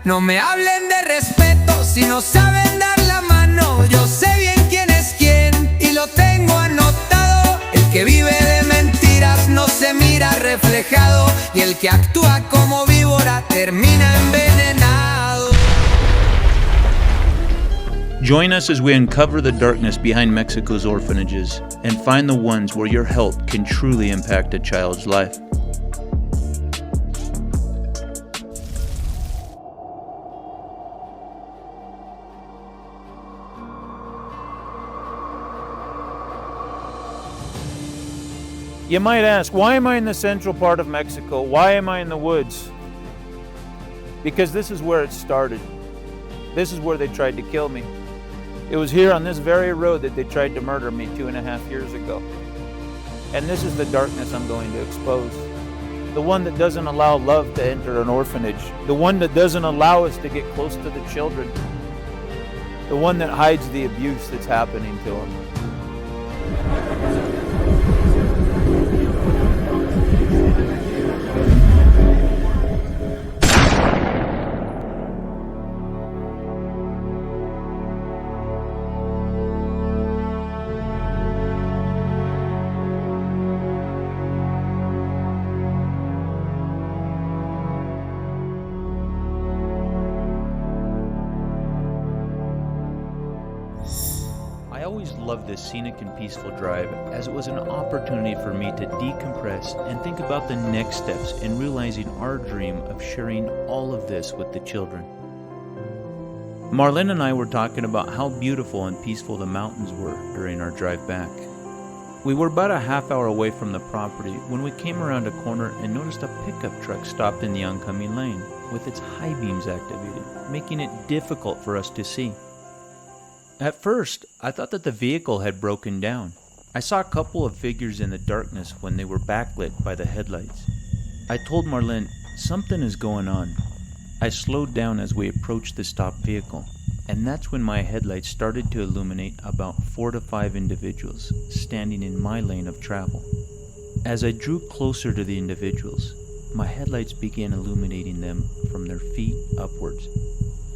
No me hablen de respeto si no saben dar la mano. Yo sé bien quién es quién y lo tengo anotado. El que vive de mentiras no se mira reflejado, y el que actúa como víbora termina envenenado. Join us as we uncover the darkness behind Mexico's orphanages and find the ones where your help can truly impact a child's life. You might ask, why am I in the central part of Mexico? Why am I in the woods? Because this is where it started. This is where they tried to kill me. It was here on this very road that they tried to murder me 2.5 years ago. And this is the darkness I'm going to expose. The one that doesn't allow love to enter an orphanage. The one that doesn't allow us to get close to the children. The one that hides the abuse that's happening to them. I always loved this scenic and peaceful drive, as it was an opportunity for me to decompress and think about the next steps in realizing our dream of sharing all of this with the children. Marlene and I were talking about how beautiful and peaceful the mountains were during our drive back. We were about a half hour away from the property when we came around a corner and noticed a pickup truck stopped in the oncoming lane with its high beams activated, making it difficult for us to see. At first, I thought that the vehicle had broken down. I saw a couple of figures in the darkness when they were backlit by the headlights. I told Marlene, something is going on. I slowed down as we approached the stopped vehicle, and that's when my headlights started to illuminate about 4 to 5 individuals standing in my lane of travel. As I drew closer to the individuals, my headlights began illuminating them from their feet upwards.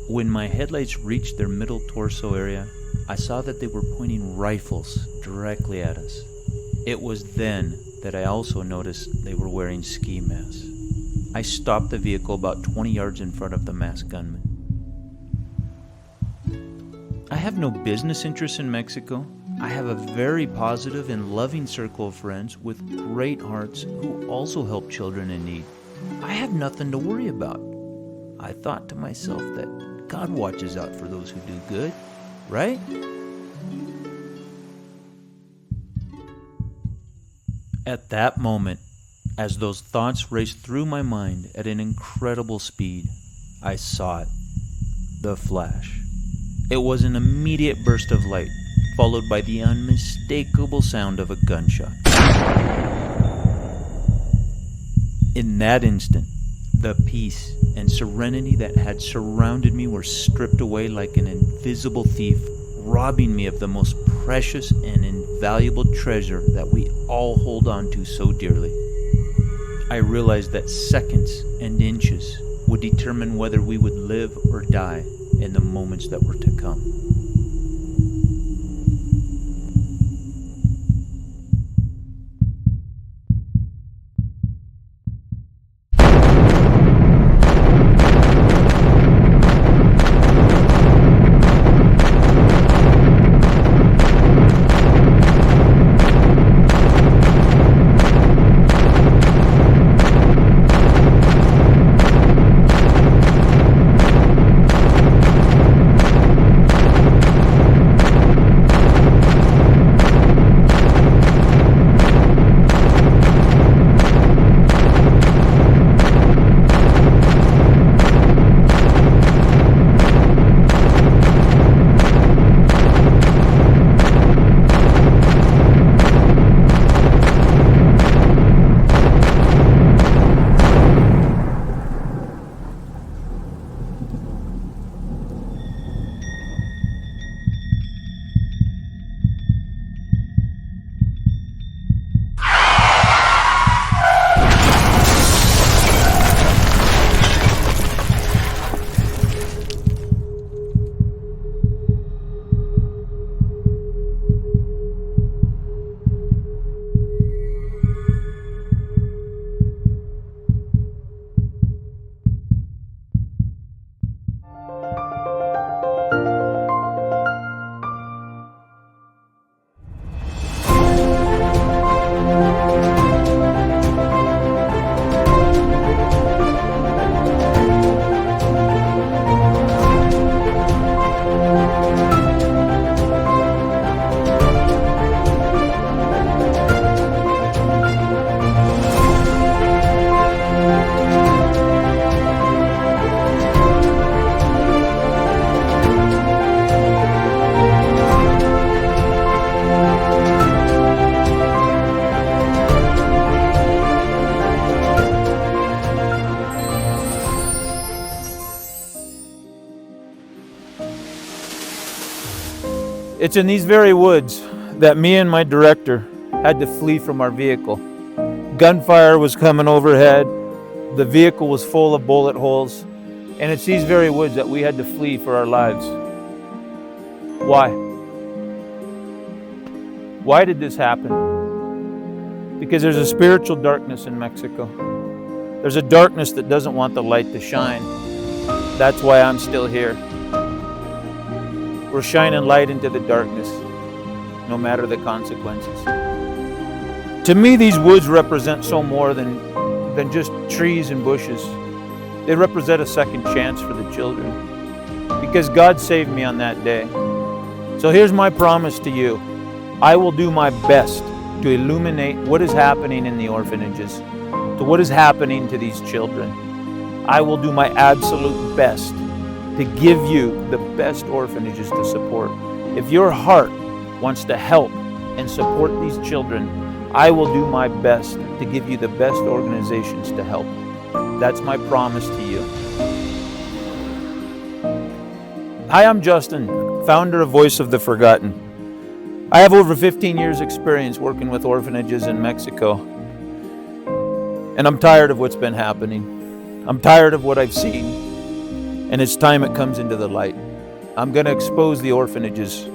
When my headlights reached their middle torso area, I saw that they were pointing rifles directly at us. It was then that I also noticed they were wearing ski masks. I stopped the vehicle about 20 yards in front of the masked gunman. I have no business interests in Mexico. I have a very positive and loving circle of friends with great hearts who also help children in need. I have nothing to worry about. I thought to myself that God watches out for those who do good, right? At that moment, as those thoughts raced through my mind at an incredible speed, I saw it. The flash. It was an immediate burst of light, followed by the unmistakable sound of a gunshot. In that instant, the peace and serenity that had surrounded me were stripped away like an invisible thief, robbing me of the most precious and invaluable treasure that we all hold on to so dearly. I realized that seconds and inches would determine whether we would live or die in the moments that were to come. It's in these very woods that me and my director had to flee from our vehicle. Gunfire was coming overhead. The vehicle was full of bullet holes. And it's these very woods that we had to flee for our lives. Why? Why did this happen? Because there's a spiritual darkness in Mexico. There's a darkness that doesn't want the light to shine. That's why I'm still here. We're shining light into the darkness, no matter the consequences. To me, these woods represent so more than just trees and bushes. They represent a second chance for the children, because God saved me on that day. So here's my promise to you. I will do my best to illuminate what is happening in the orphanages, to what is happening to these children. I will do my absolute best to give you the best orphanages to support. If your heart wants to help and support these children, I will do my best to give you the best organizations to help. That's my promise to you. Hi, I'm Justin, founder of Voice of the Forgotten. I have over 15 years experience working with orphanages in Mexico. And I'm tired of what's been happening. I'm tired of what I've seen. And it's time it comes into the light. I'm going to expose the orphanages,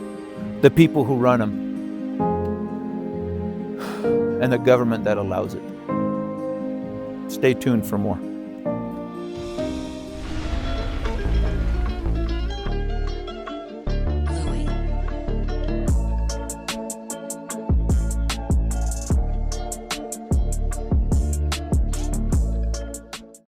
the people who run them, and the government that allows it. Stay tuned for more.